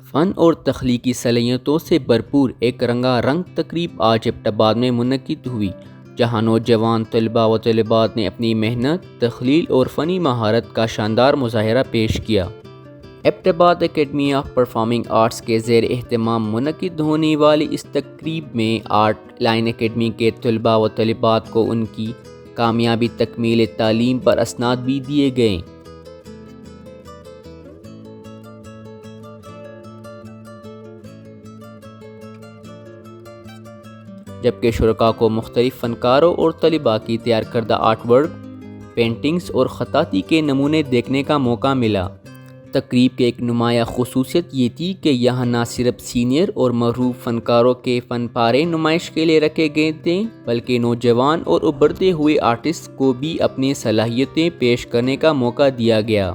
فن اور تخلیقی صلاحیتوں سے بھرپور ایک رنگا رنگ تقریب آج ایبٹ آباد میں منعقد ہوئی، جہاں نوجوان طلباء و طالبات نے اپنی محنت، تخلیل اور فنی مہارت کا شاندار مظاہرہ پیش کیا۔ ایبٹ آباد اکیڈمی آف پرفارمنگ آرٹس کے زیر اہتمام منعقد ہونے والی اس تقریب میں آرٹ لائن اکیڈمی کے طلباء و طالبات کو ان کی کامیابی تکمیل تعلیم پر اسناد بھی دیے گئے۔ جبکہ شرکاء کو مختلف فنکاروں اور طلباء کی تیار کردہ آرٹ ورک، پینٹنگز اور خطاطی کے نمونے دیکھنے کا موقع ملا۔ تقریب کی ایک نمایاں خصوصیت یہ تھی کہ یہاں نہ صرف سینئر اور معروف فنکاروں کے فن پارے نمائش کے لیے رکھے گئے تھے، بلکہ نوجوان اور ابھرتے ہوئے آرٹسٹ کو بھی اپنی صلاحیتیں پیش کرنے کا موقع دیا گیا۔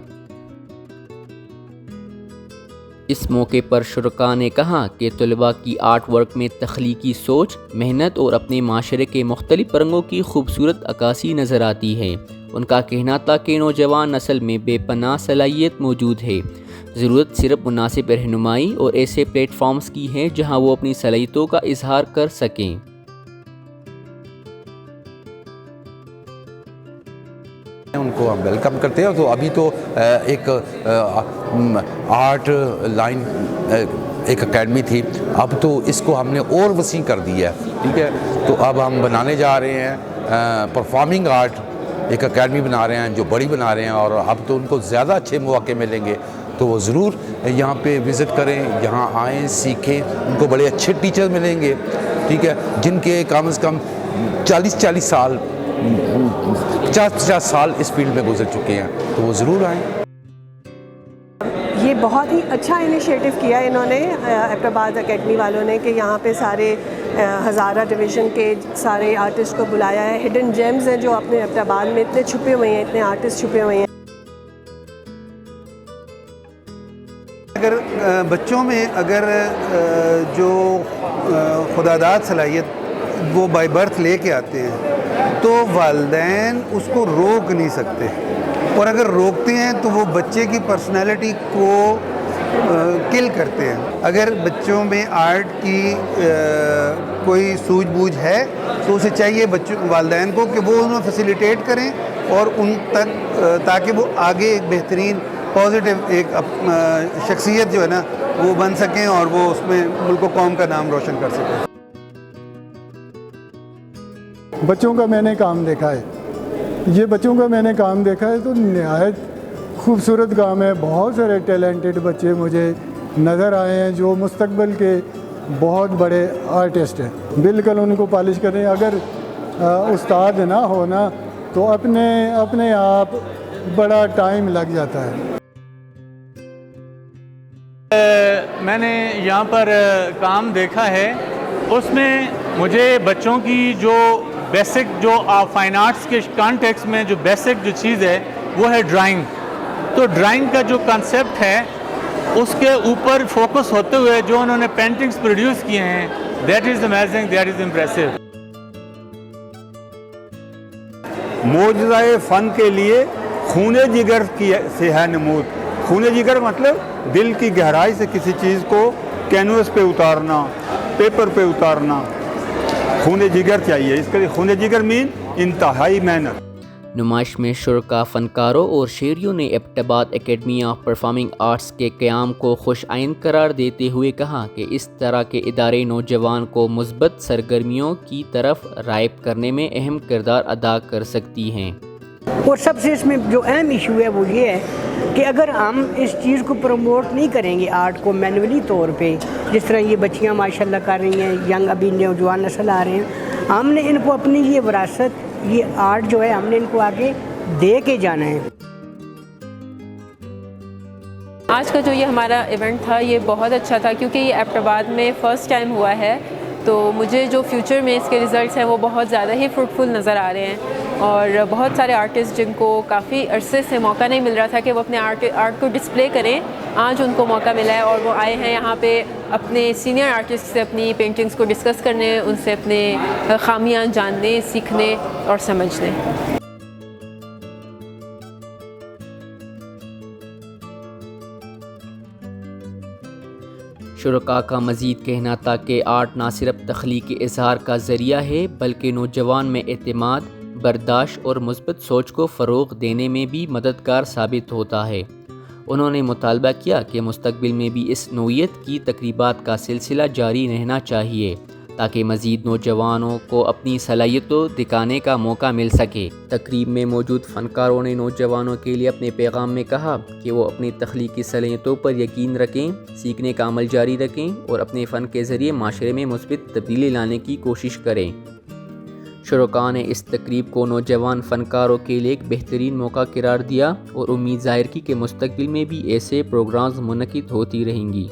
اس موقع پر شرکاء نے کہا کہ طلباء کی آرٹ ورک میں تخلیقی سوچ، محنت اور اپنے معاشرے کے مختلف رنگوں کی خوبصورت عکاسی نظر آتی ہے۔ ان کا کہنا تھا کہ نوجوان نسل میں بے پناہ صلاحیت موجود ہے، ضرورت صرف مناسب رہنمائی اور ایسے پلیٹ فارمز کی ہے جہاں وہ اپنی صلاحیتوں کا اظہار کر سکیں۔ ان کو ہم ویلکم کرتے ہیں۔ تو ابھی تو ایک آرٹ لائن ایک اکیڈمی تھی، اب تو اس کو ہم نے اور وسیع کر دیا ہے، ٹھیک ہے۔ تو اب ہم بنانے جا رہے ہیں پرفارمنگ آرٹ ایک اکیڈمی بنا رہے ہیں جو بڑی بنا رہے ہیں، اور اب تو ان کو زیادہ اچھے مواقع ملیں گے، تو وہ ضرور یہاں پہ وزٹ کریں، یہاں آئیں، سیکھیں۔ ان کو بڑے اچھے ٹیچر ملیں گے، ٹھیک ہے، جن کے کم از کم 40 سال 50 سال اس فیلڈ میں گزر چکے ہیں، تو وہ ضرور آئیں۔ یہ بہت ہی اچھا انیشیٹو کیا انہوں نے ایبٹ آباد اکیڈمی والوں نے، کہ یہاں پہ سارے ہزارہ ڈویژن کے سارے آرٹسٹ کو بلایا ہے۔ ہڈن جیمز ہیں جو اپنے ایبٹ آباد میں اتنے چھپے ہوئے ہیں، اتنے آرٹسٹ چھپے ہوئے ہیں۔ اگر بچوں میں اگر جو خداداد صلاحیت وہ بائی برتھ لے کے آتے ہیں تو والدین اس کو روک نہیں سکتے، اور اگر روکتے ہیں تو وہ بچے کی پرسنالٹی کو کل کرتے ہیں۔ اگر بچوں میں آرٹ کی کوئی سوجھ بوجھ ہے تو اسے چاہیے والدین کو کہ وہ انہیں فیسیلیٹیٹ کریں اور ان تک، تاکہ وہ آگے ایک بہترین پازیٹیو ایک شخصیت جو ہے نا وہ بن سکیں، اور وہ اس میں ملک و قوم کا نام روشن کر سکیں۔ بچوں کا میں نے کام دیکھا ہے، یہ بچوں کا میں نے کام دیکھا ہے تو نہایت خوبصورت کام ہے۔ بہت سارے ٹیلنٹڈ بچے مجھے نظر آئے ہیں جو مستقبل کے بہت بڑے آرٹسٹ ہیں۔ بالکل ان کو پالش کریں، اگر استاد نہ ہونا تو اپنے آپ بڑا ٹائم لگ جاتا ہے۔ میں نے یہاں پر کام دیکھا ہے، اس میں مجھے بچوں کی جو بیسک جو فائن آرٹس کے کانٹیکس میں جو بیسک جو چیز ہے وہ ہے ڈرائنگ۔ تو ڈرائنگ کا جو کانسیپٹ ہے اس کے اوپر فوکس ہوتے ہوئے جو انہوں نے پینٹنگز پروڈیوس کیے ہیں، that is amazing, that is impressive. معجزہ فن کے لیے خون جگر کی سے ہے نمود۔ خون جگر مطلب دل کی گہرائی سے کسی چیز کو کینوس پہ اتارنا، پیپر پہ اتارنا، خون جگر چاہیے۔ اس کے لیے خون جگر مین انتہائی محنت۔ نمائش میں شرکاء، فنکاروں اور شہریوں نے ایبٹ آباد اکیڈمی آف پرفارمنگ آرٹس کے قیام کو خوش آئند قرار دیتے ہوئے کہا کہ اس طرح کے ادارے نوجوان کو مثبت سرگرمیوں کی طرف راغب کرنے میں اہم کردار ادا کر سکتی ہیں۔ اور سب سے اس میں جو اہم ایشو ہے وہ یہ ہے کہ اگر ہم اس چیز کو پروموٹ نہیں کریں گے آرٹ کو مینولی طور پہ، جس طرح یہ بچیاں ماشاءاللہ کر رہی ہیں، ینگ ابھی نوجوان نسل آ رہے ہیں، ہم نے ان کو اپنی یہ وراثت، یہ آرٹ جو ہے ہم نے ان کو آگے دے کے جانا ہے۔ آج کا جو یہ ہمارا ایونٹ تھا یہ بہت اچھا تھا، کیونکہ یہ ایبٹ آباد میں فرسٹ ٹائم ہوا ہے، تو مجھے جو فیوچر میں اس کے ریزلٹس ہیں وہ بہت زیادہ ہی فروٹفل نظر آ رہے ہیں۔ اور بہت سارے آرٹسٹ جن کو کافی عرصے سے موقع نہیں مل رہا تھا کہ وہ اپنے آرٹ کو ڈسپلے کریں، آج ان کو موقع ملا ہے اور وہ آئے ہیں یہاں پہ اپنے سینئر آرٹسٹ سے اپنی پینٹنگز کو ڈسکس کرنے، ان سے اپنے خامیاں جاننے، سیکھنے اور سمجھنے۔ شرکاء کا مزید کہنا تھا کہ آرٹ نہ صرف تخلیقی اظہار کا ذریعہ ہے بلکہ نوجوان میں اعتماد، برداشت اور مثبت سوچ کو فروغ دینے میں بھی مددگار ثابت ہوتا ہے۔ انہوں نے مطالبہ کیا کہ مستقبل میں بھی اس نوعیت کی تقریبات کا سلسلہ جاری رہنا چاہیے تاکہ مزید نوجوانوں کو اپنی صلاحیتوں دکھانے کا موقع مل سکے۔ تقریب میں موجود فنکاروں نے نوجوانوں کے لیے اپنے پیغام میں کہا کہ وہ اپنی تخلیقی صلاحیتوں پر یقین رکھیں، سیکھنے کا عمل جاری رکھیں اور اپنے فن کے ذریعے معاشرے میں مثبت تبدیلی لانے کی کوشش کریں۔ شرکاء نے اس تقریب کو نوجوان فنکاروں کے لیے ایک بہترین موقع قرار دیا اور امید ظاہر کی کہ مستقبل میں بھی ایسے پروگرامز منعقد ہوتی رہیں گی۔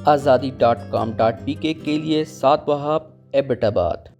azadi.com.pk کے لیے سعد وہاب، ایبٹ آباد۔